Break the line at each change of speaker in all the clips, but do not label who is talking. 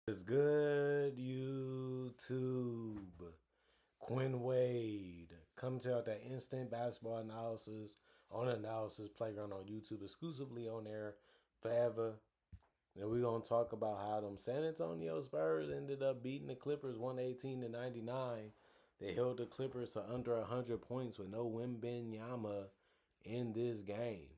It's good, YouTube. Quinn Wade coming to out that instant basketball analysis on Analysis Playground on YouTube, exclusively on there forever. And we're gonna talk about how them San Antonio Spurs ended up beating the Clippers 118-99. They held the Clippers to under 100 points with no Wembanyama in this game.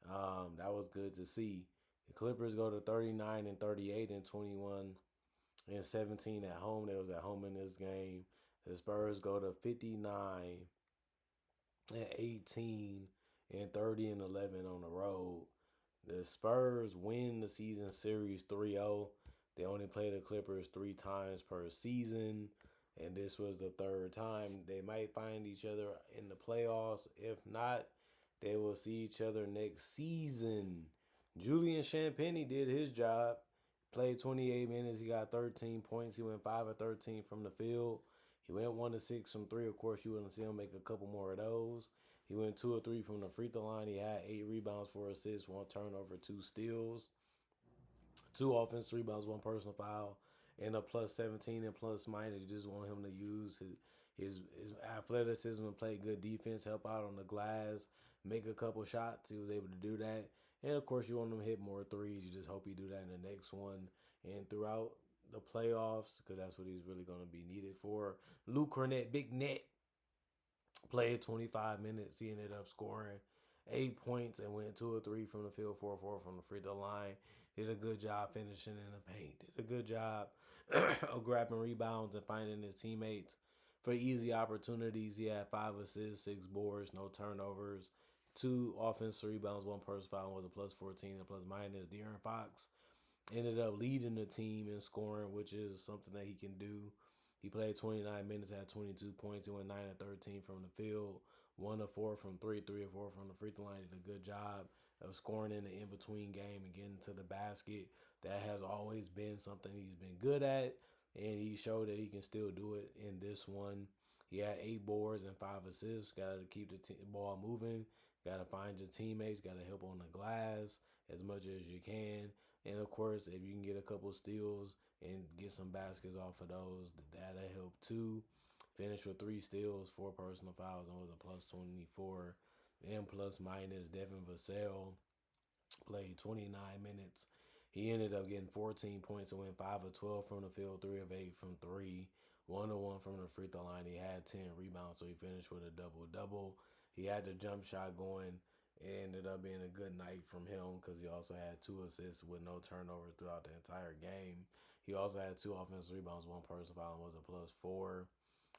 That was good to see. The Clippers go to 39-38 and 21-17 at home. They was at home in this game. The Spurs go to 59-18 and 30-11 on the road. The Spurs win the season series 3-0. They only play the Clippers 3 times per season, and this was the third time. They might find each other in the playoffs. If not, they will see each other next season. Julian Champagnie did his job. Played 28 minutes. He got 13 points. He went 5 of 13 from the field. He went 1 of 6 from three. Of course, you wouldn't see him make a couple more of those. He went 2 of 3 from the free throw line. He had 8 rebounds, 4 assists, 1 turnover, 2 steals, 2 offensive rebounds, 1 personal foul, and a plus 17 and plus minus. You just want him to use his athleticism and play good defense, help out on the glass, make a couple shots. He was able to do that. And of course, you want him to hit more threes. You just hope he do that in the next one and throughout the playoffs, because that's what he's really going to be needed for. Luke Cornett, big net, played 25 minutes. He ended up scoring 8 points and went 2 or 3 from the field, 4 or 4 from the free throw line. Did a good job finishing in the paint. Did a good job of grabbing rebounds and finding his teammates for easy opportunities. He had 5 assists, 6 boards, no turnovers, 2 offensive rebounds, 1 personal foul, was a plus 14 and plus minus. De'Aaron Fox ended up leading the team in scoring, which is something that he can do. He played 29 minutes, had 22 points. He went 9 of 13 from the field, 1 of 4 from 3, 3 of 4 from the free throw line. Did a good job of scoring in the in-between game and getting to the basket. That has always been something he's been good at, and he showed that he can still do it in this one. He had 8 boards and 5 assists. Got to keep the ball moving. Got to find your teammates. Got to help on the glass as much as you can. And of course, if you can get a couple steals and get some baskets off of those, that'll help too. Finished with 3 steals, 4 personal fouls, and was a plus 24. And plus minus, Devin Vassell played 29 minutes. He ended up getting 14 points and went 5 of 12 from the field, 3 of 8 from 3, 1 of 1 from the free throw line. He had 10 rebounds, so he finished with a double-double. He had the jump shot going. It ended up being a good night from him because he also had 2 assists with no turnover throughout the entire game. He also had 2 offensive rebounds, 1 personal foul, and was a plus 4.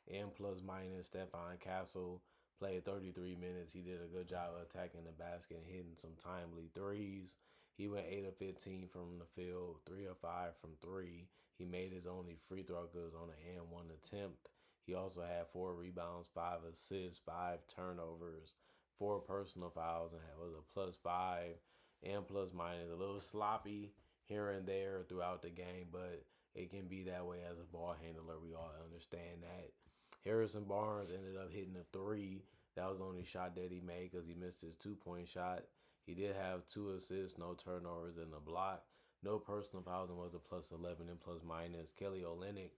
And plus minus, Stephon Castle played 33 minutes. He did a good job of attacking the basket and hitting some timely threes. He went 8 of 15 from the field, 3 of 5 from 3. He made his only free throw because on an and 1 attempt. He also had 4 rebounds, 5 assists, 5 turnovers, 4 personal fouls, and was a plus 5 and plus minus. A little sloppy here and there throughout the game, but it can be that way as a ball handler. We all understand that. Harrison Barnes ended up hitting a 3. That was the only shot that he made because he missed his 2-point shot. He did have 2 assists, no turnovers, and a block. No personal fouls, and was a plus 11 and plus minus. Kelly Olynyk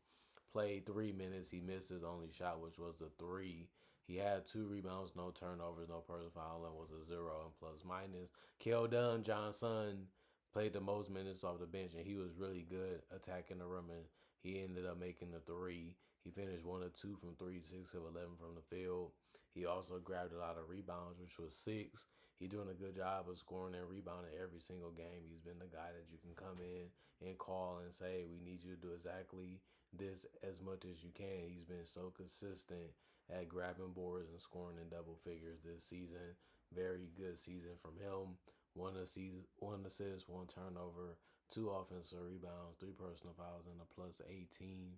played 3 minutes. He missed his only shot, which was the 3. He had 2 rebounds, no turnovers, no personal foul, and was a 0 and plus minus. Keldon Johnson played the most minutes off the bench, and he was really good attacking the rim, and he ended up making the 3. He finished 1 of 2 from 3, 6 of 11 from the field. He also grabbed a lot of rebounds, which was 6. He's doing a good job of scoring and rebounding every single game. He's been the guy that you can come in and call and say, we need you to do exactly this as much as you can. He's been so consistent at grabbing boards and scoring in double figures this season. Very good season from him. 1 assist, 1 turnover, 2 offensive rebounds, 3 personal fouls, and a plus 18.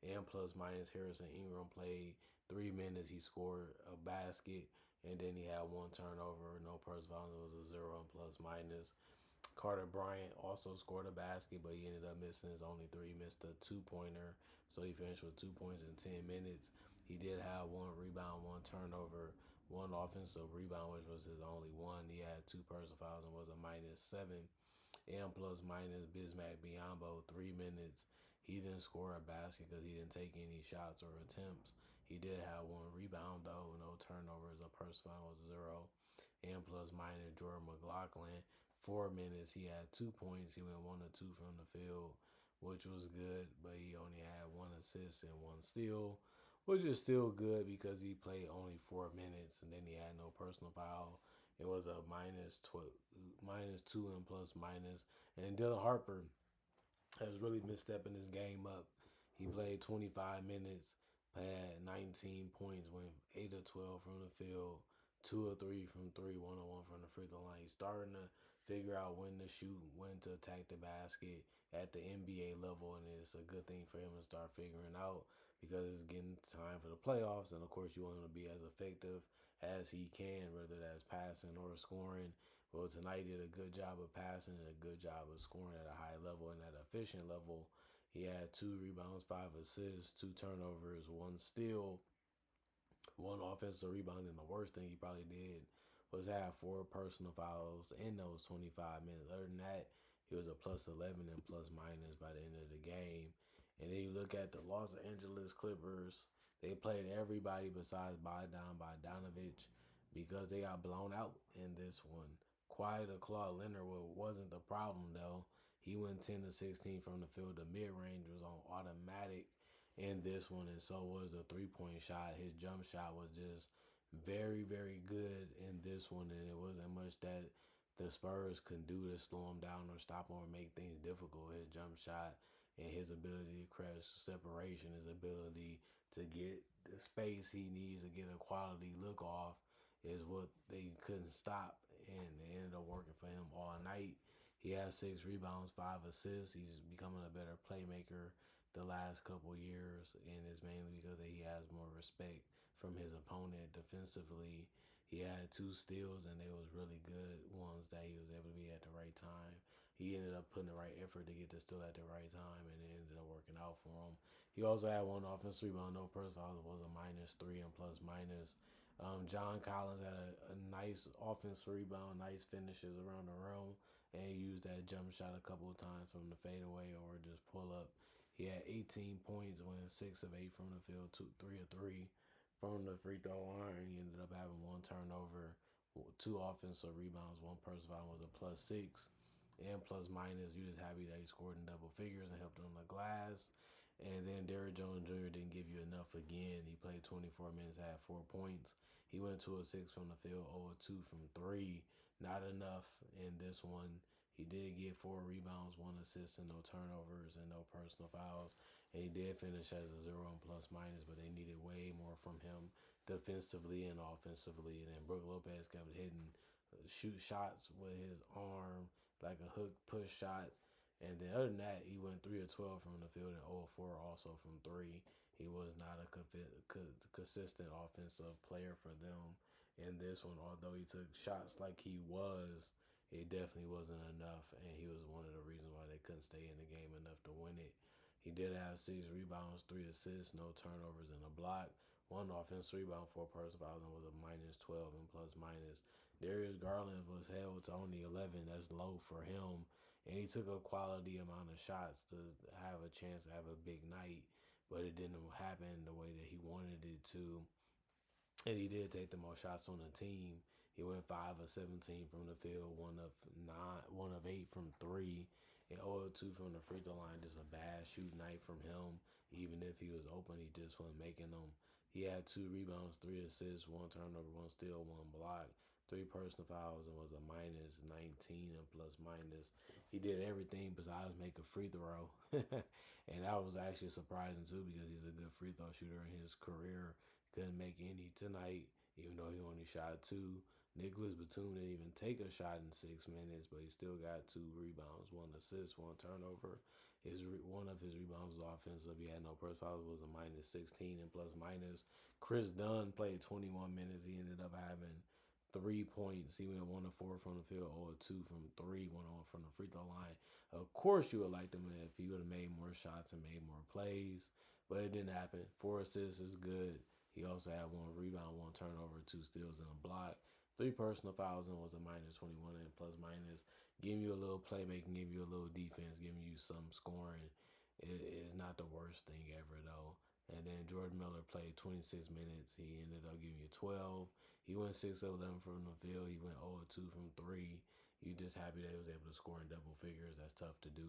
And plus minus, Harrison Ingram played 3 minutes. He scored a basket, and then he had 1 turnover, no personal fouls. It was a 0 and plus minus. Carter Bryant also scored a basket, but he ended up missing his only 3. He missed a 2-pointer, so he finished with 2 points in 10 minutes. He did have 1 rebound, 1 turnover, 1 offensive rebound, which was his only 1. He had 2 personal fouls and was a minus 7. And plus minus, Bismack Biyombo, 3 minutes. He didn't score a basket because he didn't take any shots or attempts. He did have one rebound though, no turnovers. A personal foul was zero. And plus minus Jordan McLaughlin, 4 minutes he had 2 points. He went 1 or 2 from the field, which was good, but he only had one assist and one steal, which is still good because he played only 4 minutes and then he had no personal foul. It was a minus 12, minus two and plus minus. And Dylan Harper has really been stepping his game up. He played 25 minutes, had 19 points, went 8 or 12 from the field, 2 or 3 from three, 1 or 1 from the free throw line. He's starting to figure out when to shoot, when to attack the basket at the NBA level, and it's a good thing for him to start figuring out because it's getting time for the playoffs, and of course you want him to be as effective as he can, whether that's passing or scoring. Well, tonight he did a good job of passing and a good job of scoring at a high level and at an efficient level. He had 2 rebounds, 5 assists, 2 turnovers, 1 steal, 1 offensive rebound, and the worst thing he probably did was have 4 personal fouls in those 25 minutes. Other than that, he was a plus 11 and plus minus by the end of the game. And then you look at the Los Angeles Clippers, they played everybody besides Bogdanovich because they got blown out in this one. Quiet of Claude Leonard wasn't the problem though. He went 10 to 16 from the field. The mid range was on automatic in this one, and so was the 3 point shot. His jump shot was just very, very good in this one, and it wasn't much that the Spurs could do to slow him down or stop him or make things difficult. His jump shot and his ability to crush separation, his ability to get the space he needs to get a quality look off is what they couldn't stop, and it ended up working for him all night. He has 6 rebounds, 5 assists. He's becoming a better playmaker the last couple years, and it's mainly because he has more respect from his opponent defensively. He had 2 steals, and they was really good ones that he was able to be at the right time. He ended up putting the right effort to get the steal at the right time, and it ended up working out for him. He also had 1 offensive rebound, no personal. It was a minus 3 and plus minus. John Collins had a nice offensive rebound, nice finishes around the rim, and he used that jump shot a couple of times from the fadeaway or just pull up. He had 18 points, went 6 of 8 from the field, 3 of 3 from the free throw line. He ended up having 1 turnover, 2 offensive rebounds, 1 personal foul, was a plus 6 and plus minus. You just happy that he scored in double figures and helped on the glass. And then Derrick Jones Jr. didn't give you enough again. He played 24 minutes, had 4 points. He went 2 of 6 from the field, 0 of 2 from three. Not enough in this one. He did get 4 rebounds, 1 assist, and no turnovers and no personal fouls. And he did finish as a 0 and plus minus, but they needed way more from him defensively and offensively. And then Brook Lopez kept hitting shoot shots with his arm, like a hook push shot. And then other than that, he went 3 of 12 from the field and 0 of 4 also from three. He was not a consistent offensive player for them in this one. Although he took shots like he was, it definitely wasn't enough, and he was one of the reasons why they couldn't stay in the game enough to win it. He did have 6 rebounds, 3 assists, no turnovers, and a block. 1 offensive rebound, 4 personal fouls, and was a minus 12 and plus minus. Darius Garland was held to only 11. That's low for him. And he took a quality amount of shots to have a chance to have a big night, but it didn't happen the way that he wanted it to. And he did take the most shots on the team. He went 5 of 17 from the field, 1 of 8 from three, and 0 of 2 from the free throw line. Just a bad shoot night from him. Even if he was open, he just wasn't making them. He had 2 rebounds, 3 assists, 1 turnover, 1 steal, 1 block, 3 personal fouls, and was a minus 19 and plus minus. He did everything besides make a free throw. And that was actually surprising too because he's a good free throw shooter in his career. Couldn't make any tonight, even though he only shot 2. Nicholas Batum didn't even take a shot in 6 minutes, but he still got 2 rebounds, 1 assist, 1 turnover. One of his rebounds was offensive. He had no personal fouls. Was a minus 16 and plus minus. Chris Dunn played 21 minutes. He ended up having 3 points. He went 1 of 4 from the field, 0 of 2 from three, 1 of 1 from the free throw line. Of course, you would like him if he would have made more shots and made more plays, but it didn't happen. 4 assists is good. He also had 1 rebound, 1 turnover, 2 steals, and a block. 3 personal fouls and was a minus 21 and plus minus. Giving you a little playmaking, giving you a little defense, giving you some scoring. It's not the worst thing ever though. And then Jordan Miller played 26 minutes. He ended up giving you 12. He went 6 of 11 from the field. He went 0 of 2 from 3. You just happy that he was able to score in double figures. That's tough to do.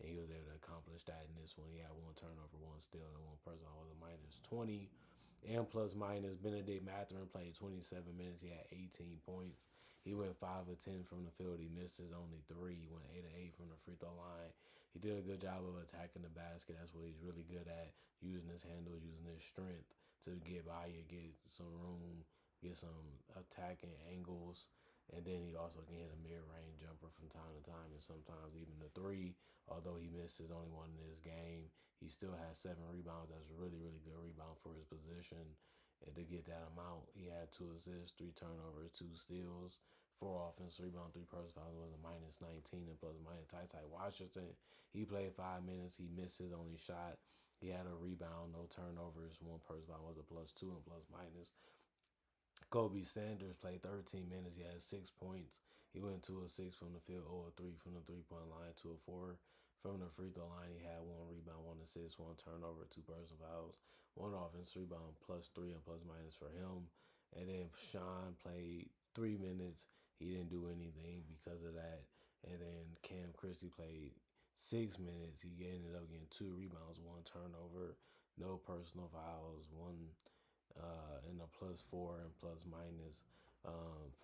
And he was able to accomplish that in this one. He had one turnover, one steal, and one personal was a minus 20. And plus minus, Benedict Mathurin played 27 minutes. He had 18 points. He went 5 of 10 from the field. He missed his only 3. He went 8 of 8 from the free throw line. He did a good job of attacking the basket. That's what he's really good at, using his handles, using his strength to get by you, get some room, get some attacking angles. And then he also can hit a mid-range jumper from time to time, and sometimes even the 3. Although he missed his only one in this game, he still has 7 rebounds. That's really, really good rebound for his position. And to get that amount, he had 2 assists, 3 turnovers, 2 steals, 4 offensive rebounds, 3 personal fouls. Was a minus 19 and plus minus Ty Washington. He played 5 minutes. He missed his only shot. He had a rebound, no turnovers. 1 personal foul was a plus 2 and plus minus. Kobe Sanders played 13 minutes. He had 6 points. He went 2 of 6 from the field, 0 of 3 from the 3-point line, 2 of 4 from the free throw line. He had 1 rebound, 1 assist, 1 turnover, 2 personal fouls, 1 offensive rebound, plus 3 and plus minus for him. And then Sean played 3 minutes. He didn't do anything because of that. And then Cam Christie played 6 minutes. He ended up getting 2 rebounds, 1 turnover, no personal fouls, 1 and a plus 4 and plus minus.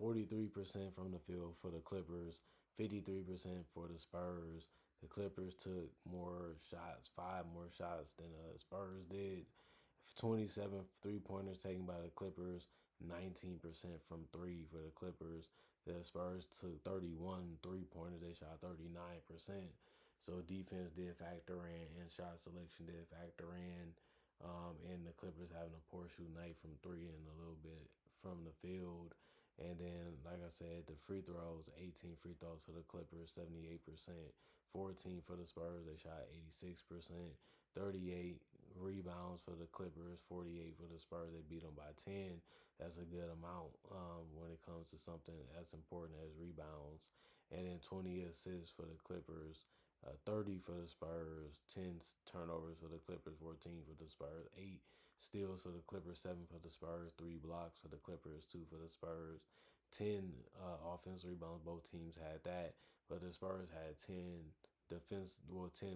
43% from the field for the Clippers, 53% for the Spurs. The Clippers took more shots, 5 more shots than the Spurs did. 27 3-pointers taken by the Clippers, 19% from 3 for the Clippers. The Spurs took 31 3-pointers. They shot 39%. So defense did factor in, and shot selection did factor in. And the Clippers having a poor shoot night from 3 and a little bit from the field. And then, like I said, the free throws, 18 free throws for the Clippers, 78%. 14 for the Spurs, they shot 86%. 38 rebounds for the Clippers, 48 for the Spurs. They beat them by 10. That's a good amount when it comes to something as important as rebounds. And then 20 assists for the Clippers, 30 for the Spurs, 10 turnovers for the Clippers, 14 for the Spurs, 8 steals for the Clippers, 7 for the Spurs, 3 blocks for the Clippers, 2 for the Spurs, 10 offensive rebounds. Both teams had that, but the Spurs had 10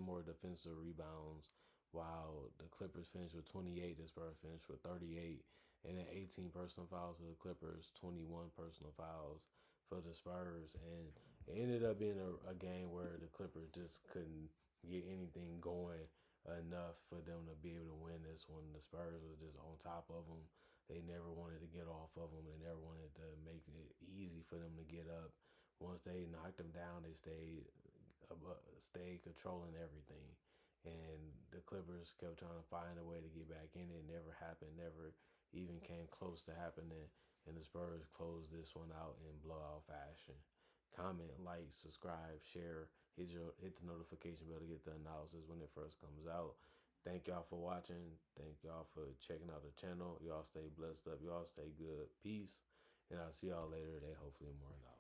more defensive rebounds, while the Clippers finished with 28. The Spurs finished with 38, and then 18 personal fouls for the Clippers, 21 personal fouls for the Spurs, and it ended up being a game where the Clippers just couldn't get anything going enough for them to be able to win this one. The Spurs was just on top of them. They never wanted to get off of them. They never wanted to make it easy for them to get up. Once they knocked them down, they stayed controlling everything. And the Clippers kept trying to find a way to get back in it. Never happened. Never even came close to happening. And the Spurs closed this one out in blowout fashion. Comment, like, subscribe, share, hit the notification bell to get the analysis when it first comes out. Thank y'all for watching. Thank y'all for checking out the channel. Y'all stay blessed up. Y'all stay good. Peace. And I'll see y'all later today, hopefully more analysis.